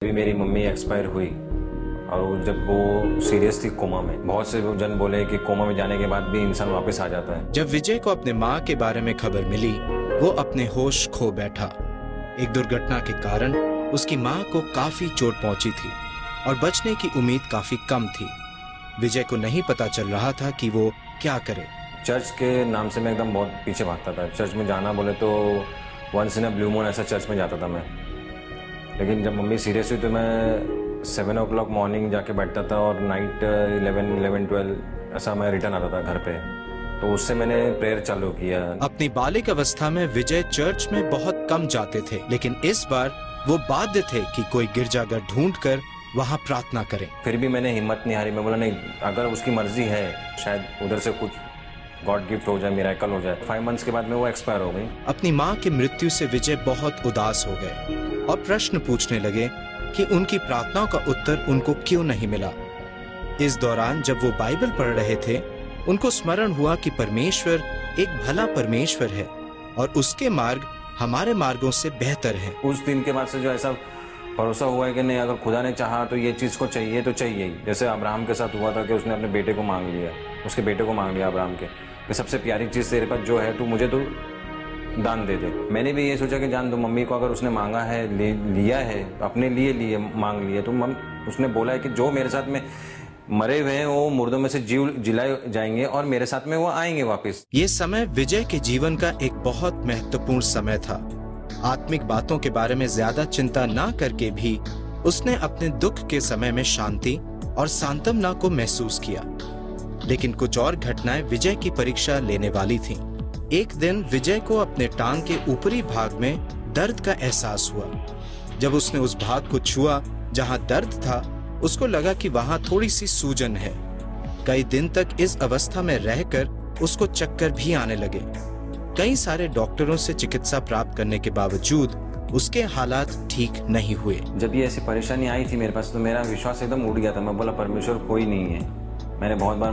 अभी मेरी mummy expire हुई और जब वो सीरियस थी कोमा में, बहुत से जन बोले कि कोमा में जाने के बाद भी इंसान वापस आ जाता है। जब विजय को अपने माँ के बारे में खबर मिली, वो अपने होश खो बैठा। एक दुर्घटना के कारण उसकी माँ को काफी चोट पहुंची थी और बचने की उम्मीद काफी कम थी। विजय को नहीं पता चल रहा था कि वो क्या करे। चर्च के नाम से मैं एकदम बहुत पीछे भागता था। चर्च में जाना बोले तो once in a blue moon ऐसा चर्च में जाता था मैं। लेकिन जब मम्मी सीरियस हुई तो मैं 7 o'clock मॉर्निंग जाके बैठता था और नाइट 11-12 ऐसा मैं रिटर्न आता था घर पे। तो उससे मैंने प्रेयर चालू किया। अपनी बालिक अवस्था में विजय चर्च में बहुत कम जाते थे, लेकिन इस बार वो बाध्य थे कि कोई गिरजाघर ढूंढकर वहाँ प्रार्थना करें। फिर भी मैंने हिम्मत नहीं हारी। मैं बोला नहीं, अगर उसकी मर्जी है शायद उधर से कुछ गॉड गिफ्ट हो जाए, मिरेकल हो जाए। 5 months के बाद में वो एक्सपायर हो गई। अपनी माँ की मृत्यु से विजय बहुत उदास हो गए और प्रश्न पूछने लगे कि उनकी प्रार्थनाओं का उत्तर उनको क्यों नहीं मिला। इस दौरान जब वो बाइबल पढ़ रहे थे, उनको स्मरण हुआ कि परमेश्वर एक भला परमेश्वर है और उसके मार्ग हमारे मार्गों से बेहतर है। उस दिन के बाद से जो ऐसा भरोसा हुआ है कि नहीं, अगर खुदा ने चाहा तो ये चीज़ को चाहिए तो चाहिए ही। जैसे अब्राहम के साथ हुआ था कि उसने अपने बेटे को मांग लिया, उसके बेटे को मांग लिया अब्राहम के, कि सबसे प्यारी चीज़ तेरे पास जो है तू मुझे तो दान दे दे। मैंने भी ये सोचा कि जान दो मम्मी को, अगर उसने मांगा है, लिया है, अपने लिए मांग लिया, तो उसने बोला है कि जो मेरे साथ में मरे हुए हैं वो मुर्दों में से जिलाए जाएंगे और मेरे साथ में वो आएंगे वापस। ये समय विजय के जीवन का एक बहुत महत्वपूर्ण समय था। आत्मिक बातों के बारे में ज्यादा चिंता ना करके भी उसने अपने दुख के समय में शांति और सांत्वना को महसूस किया। लेकिन कुछ और घटनाएं विजय की परीक्षा लेने वाली थीं। एक दिन विजय को अपने टांग के ऊपरी भाग में दर्द का एहसास हुआ। जब उसने उस भाग को छुआ जहां दर्द था, उसको लगा कि वहां थोड़ी सी सूजन है। कई दिन तक इस अवस्था में रहकर उसको चक्कर भी आने लगे। कई सारे डॉक्टरों से चिकित्सा प्राप्त करने के बावजूद उसके हालात ठीक नहीं हुए। जब ये ऐसी परेशानी आई थी मेरे पास तो मेरा विश्वास एकदम उड़ गया था। मैं बोला परमेश्वर कोई नहीं है। मैंने बहुत बार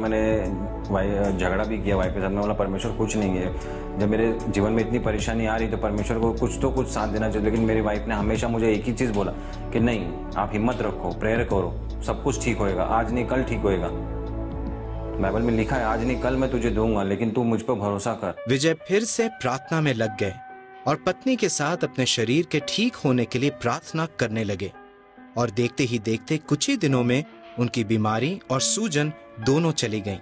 झगड़ा भी किया वाइफ के साथ। मैं बोला परमेश्वर कुछ नहीं है। जब मेरे जीवन में इतनी परेशानी आ रही तो परमेश्वर को कुछ साथ देना चाहिए। लेकिन मेरी वाइफ ने हमेशा मुझे एक ही चीज़ बोला कि नहीं, आप हिम्मत रखो, प्रेयर करो, सब कुछ ठीक होएगा, आज नहीं कल ठीक होएगा। बाइबल में लिखा है आज नहीं कल मैं तुझे दूंगा, लेकिन तू मुझ पर भरोसा कर। विजय फिर से प्रार्थना में लग गए और पत्नी के साथ अपने शरीर के ठीक होने के लिए प्रार्थना करने लगे। और देखते ही देखते कुछ ही दिनों में उनकी बीमारी और सूजन दोनों चली गईं।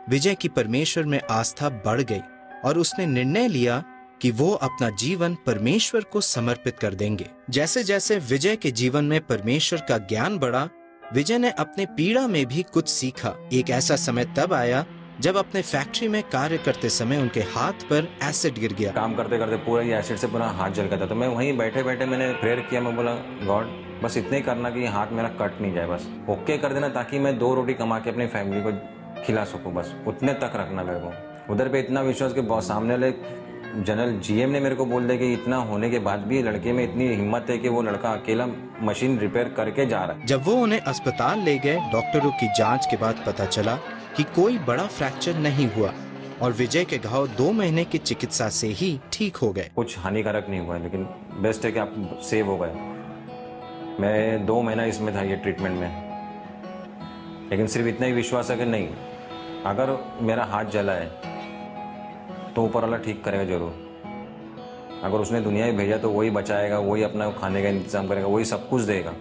विजय की परमेश्वर में आस्था बढ़ गई और उसने निर्णय लिया कि वो अपना जीवन परमेश्वर को समर्पित कर देंगे। जैसे जैसे विजय के जीवन में परमेश्वर का ज्ञान बढ़ा, विजय ने अपने पीड़ा में भी कुछ सीखा। एक ऐसा समय तब आया जब अपने फैक्ट्री में कार्य करते समय उनके हाथ पर एसिड गिर गया। काम करते करते पूरा ये एसिड से पूरा हाथ जल गया था। तो मैं वहीं बैठे बैठे मैंने प्रेयर किया। मैं बोला गॉड बस इतना ही करना कि हाथ मेरा कट नहीं जाए, बस ओके कर देना, ताकि मैं 2 रोटी कमा के अपनी फैमिली को खिला सकूं, बस उतने तक रखना मेरे को। उधर पे इतना विश्वास कि बहुत सामने वाले जनरल जीएम ने मेरे को बोल दिया कि इतना होने के बाद भी लड़के में इतनी हिम्मत है कि वो लड़का अकेला मशीन रिपेयर करके जा रहा है। जब वो उन्हें अस्पताल ले गए, डॉक्टरों की जांच के बाद पता चला कि कोई बड़ा फ्रैक्चर नहीं हुआ और विजय के घाव 2 महीने की चिकित्सा से ही ठीक हो गए। कुछ हानिकारक नहीं हुआ, लेकिन बेस्ट है कि आप सेव हो गए। मैं 2 महीना इसमें था ये ट्रीटमेंट में, लेकिन सिर्फ इतना ही विश्वास है कि नहीं, अगर मेरा हाथ जला है तो ऊपर वाला ठीक करेगा जरूर। अगर उसने दुनिया में भेजा तो वही बचाएगा, वही अपना खाने का इंतजाम करेगा, वही सब कुछ देगा।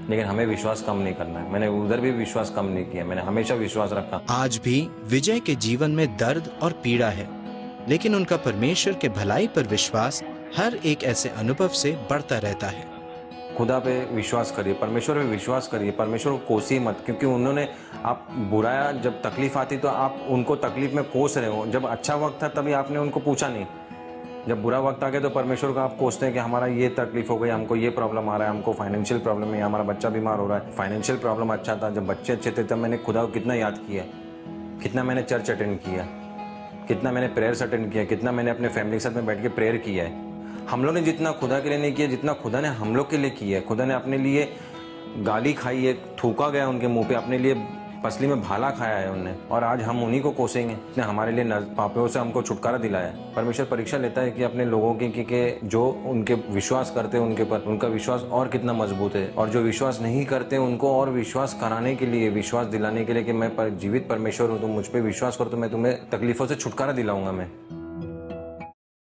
लेकिन हमें विश्वास कम नहीं करना है। मैंने उधर भी विश्वास कम नहीं किया, मैंने हमेशा विश्वास रखा। आज भी विजय के जीवन में दर्द और पीड़ा है, लेकिन उनका परमेश्वर के भलाई पर विश्वास हर एक ऐसे अनुभव से बढ़ता रहता है। खुदा पे विश्वास करिए, परमेश्वर पे विश्वास करिए, परमेश्वर को कोसिए मत, क्योंकि उन्होंने आप बुराया जब तकलीफ आती तो आप उनको तकलीफ में कोस रहे हो। जब अच्छा वक्त था तभी आपने उनको पूछा नहीं। जब बुरा वक्त आ गया तो परमेश्वर को आप कोसते हैं कि हमारा ये तकलीफ हो गई, हमको ये प्रॉब्लम आ रहा है, हमको फाइनेंशियल प्रॉब्लम है, हमारा बच्चा बीमार हो रहा है। फाइनेंशियल प्रॉब्लम अच्छा था, जब बच्चे अच्छे थे तब मैंने खुदा को कितना याद किया, कितना मैंने चर्च अटेंड किया, कितना मैंने प्रेयर्स अटेंड किया, कितना मैंने अपने फैमिली के साथ में बैठ के प्रेयर किया है। हम लोग ने जितना खुदा के लिए नहीं किया, जितना खुदा ने हम लोग के लिए किया है। खुदा ने अपने लिए गाली खाई है, थूका गया उनके मुंह पे, अपने लिए पसली में भाला खाया है उनने, और आज हम उन्हीं को कोसेंगे। उसने हमारे लिए पापों से हमको छुटकारा दिलाया है। परमेश्वर परीक्षा लेता है कि अपने लोगों की कि जो उनके विश्वास करते हैं उनके पर, उनका विश्वास और कितना मजबूत है, और जो विश्वास नहीं करते उनको और विश्वास कराने के लिए, विश्वास दिलाने के लिए कि मैं जीवित परमेश्वर हूँ, तुम मुझ पर विश्वास करो तो मैं तुम्हें तकलीफों से छुटकारा दिलाऊंगा मैं।